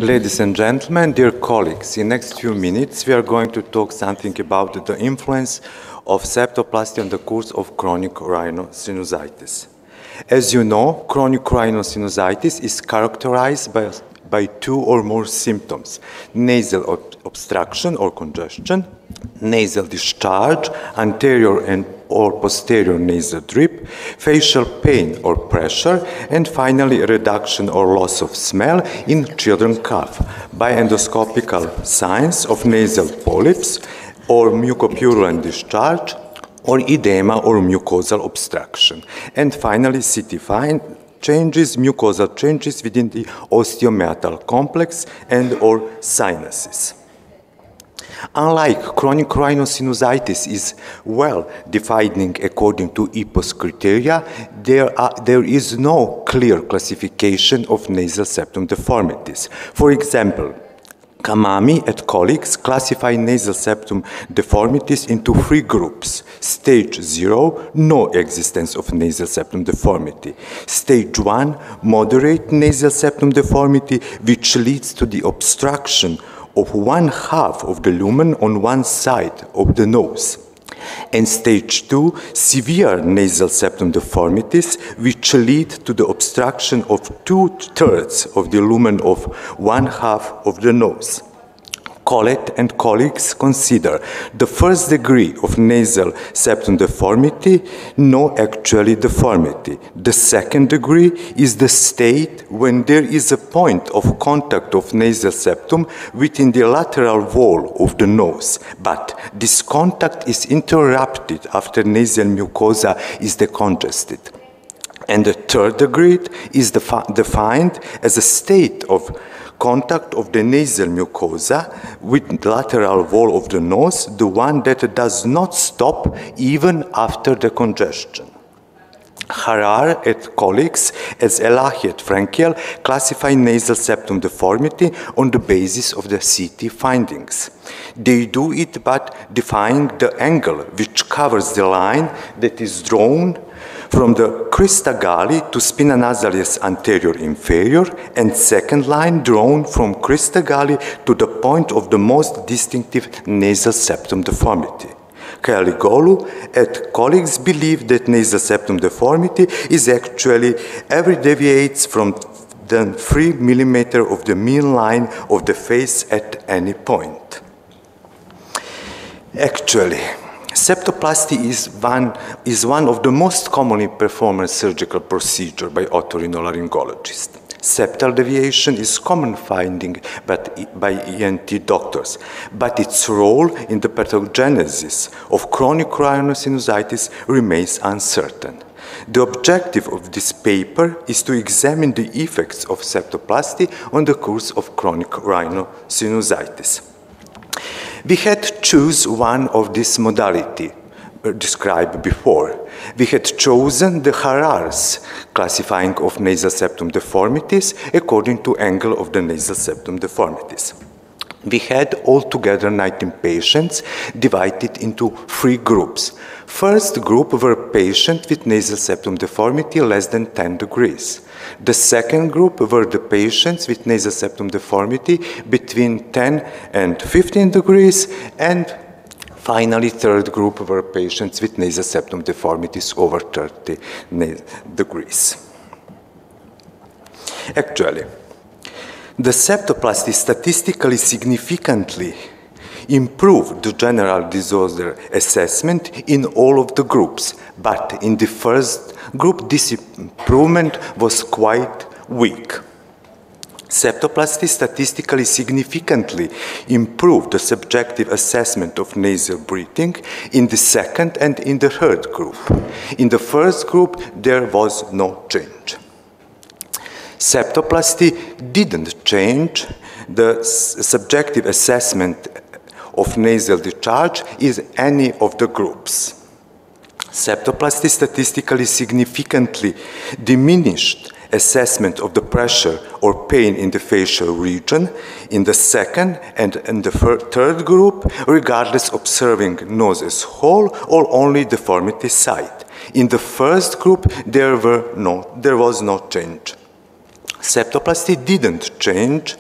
Ladies and gentlemen, dear colleagues, in the next few minutes we are going to talk something about the influence of septoplasty on the course of chronic rhinosinusitis. As you know, chronic rhinosinusitis is characterized by two or more symptoms: nasal obstruction or congestion, nasal discharge, anterior and or posterior nasal drip, facial pain or pressure, and finally reduction or loss of smell in children cough by endoscopical signs of nasal polyps or mucopurulent discharge or edema or mucosal obstruction. And finally, CT changes, mucosal changes within the osteomeatal complex and or sinuses. Unlike chronic rhinosinusitis is well defined according to EPOS criteria, there is no clear classification of nasal septum deformities. For example, Kamami and colleagues classify nasal septum deformities into three groups. Stage 0, no existence of nasal septum deformity. Stage 1, moderate nasal septum deformity, which leads to the obstruction of one half of the lumen on one side of the nose. And stage 2, severe nasal septum deformities, which lead to the obstruction of 2/3 of the lumen of one half of the nose. Collett and colleagues consider the first degree of nasal septum deformity no actually deformity. The second degree is the state when there is a point of contact of nasal septum within the lateral wall of the nose, but this contact is interrupted after nasal mucosa is decongested. And the third degree is defined as a state of contact of the nasal mucosa with the lateral wall of the nose, the one that does not stop even after the congestion. Harar and colleagues, as Elahi and Frankel, classify nasal septum deformity on the basis of the CT findings. They do it by defining the angle which covers the line that is drawn from the crista galli to spina nasalis anterior inferior, and second line drawn from crista galli to the point of the most distinctive nasal septum deformity. Kaligolu and colleagues believe that nasal septum deformity is actually ever deviates from the 3 mm of the mean line of the face at any point. Actually, septoplasty is one of the most commonly performed surgical procedures by otorhinolaryngologists. Septal deviation is common finding by ENT doctors, but its role in the pathogenesis of chronic rhinosinusitis remains uncertain. The objective of this paper is to examine the effects of septoplasty on the course of chronic rhinosinusitis. We had to choose one of this modality described before. We had chosen the Harar's classifying of nasal septum deformities according to angle of the nasal septum deformities. We had altogether 19 patients divided into 3 groups. First group were patients with nasal septum deformity less than 10 degrees. The second group were the patients with nasal septum deformity between 10 and 15 degrees, and finally, third group were patients with nasal septum deformities over 30 degrees. Actually, the septoplasty statistically significantly improved the general disorder assessment in all of the groups, but in the first group, this improvement was quite weak. Septoplasty statistically significantly improved the subjective assessment of nasal breathing in the second and in the third group. In the first group, there was no change. Septoplasty didn't change the subjective assessment of nasal discharge in any of the groups. Septoplasty statistically significantly diminished assessment of the pressure or pain in the facial region in the second and in the third group, regardless observing nose as whole or only deformity site. In the first group, there was no change. Septoplasty didn't change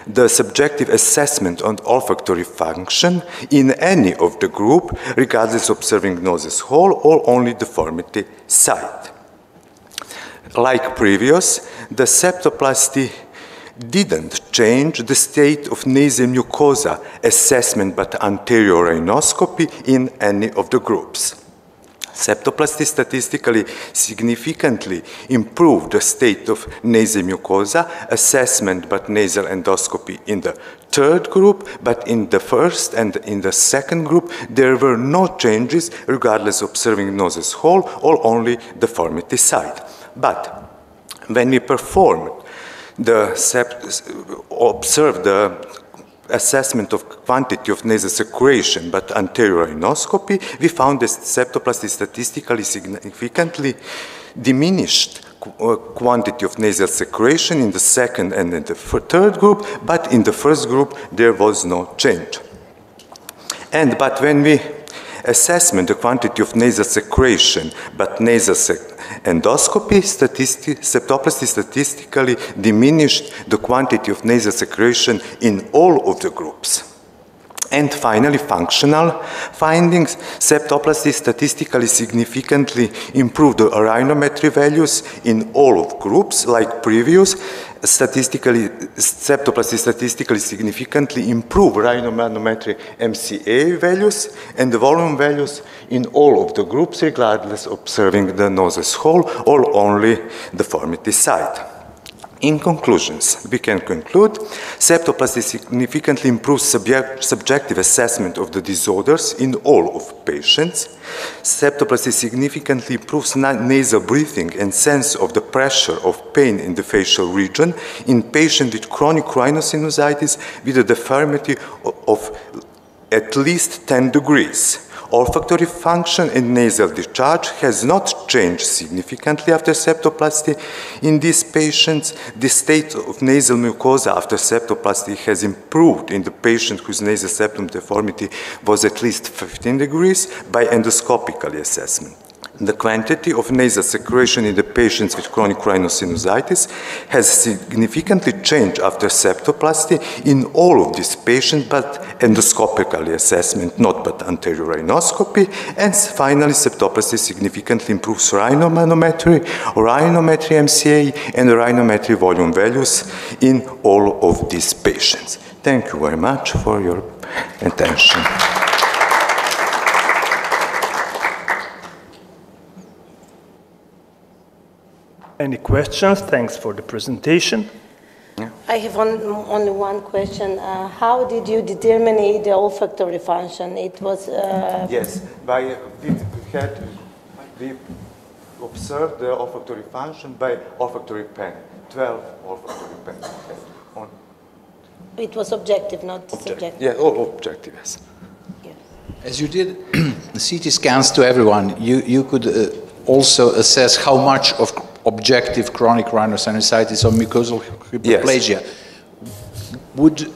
the subjective assessment on olfactory function in any of the group, regardless of observing noses hole or only deformity site. Like previous, the septoplasty didn't change the state of nasal mucosa assessment but anterior rhinoscopy in any of the groups. Septoplasty statistically significantly improved the state of nasal mucosa assessment but nasal endoscopy in the third group, but in the first and in the second group there were no changes regardless of observing noses hole or only deformity site. But when we observed the assessment of quantity of nasal secretion but anterior rhinoscopy, we found that septoplasty statistically significantly diminished quantity of nasal secretion in the second and in the third group, but in the first group there was no change. But when we assessment the quantity of nasal secretion but nasal endoscopy, septoplasty statistically diminished the quantity of nasal secretion in all of the groups. And finally, functional findings. Septoplasty statistically significantly improved the rhinometry values in all of groups, like previous. Septoplasty statistically significantly improved rhinomanometry MCA values and the volume values in all of the groups, regardless of observing the noses hole or only deformity site. In conclusions, we can conclude septoplasty significantly improves subjective assessment of the disorders in all of patients. Septoplasty significantly improves nasal breathing and sense of the pressure of pain in the facial region in patients with chronic rhinosinusitis with a deformity of at least 10 degrees. Olfactory function and nasal discharge has not changed significantly after septoplasty. In these patients, the state of nasal mucosa after septoplasty has improved in the patient whose nasal septum deformity was at least 15 degrees by endoscopical assessment. The quantity of nasal secretion in the patients with chronic rhinosinusitis has significantly changed after septoplasty in all of these patients, but endoscopically assessment, not but anterior rhinoscopy. And finally, septoplasty significantly improves rhinomanometry, rhinometry MCA, and rhinometry volume values in all of these patients. Thank you very much for your attention. Any questions? Thanks for the presentation. Yeah. I have only one question. How did you determine the olfactory function? It was... Yes, we observed the olfactory function by olfactory pen, 12 olfactory pens. It was objective, not subjective? Yeah, all objective, yes. Yeah. As you did the CT scans to everyone, you could also assess how much of objective chronic rhinosinusitis or mucosal hyperplasia. Yes.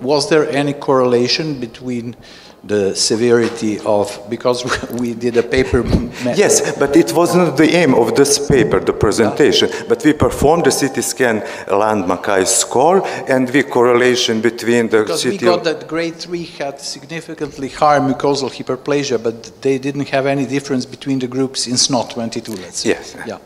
Was there any correlation between the severity of, because we did a paper method? Yes, but it wasn't the aim of this paper, the presentation, but we performed the CT scan Land-Mackay score and the correlation between the because we got that grade 3 had significantly higher mucosal hyperplasia, but they didn't have any difference between the groups in SNOT 22, let's say. Yes. Yeah.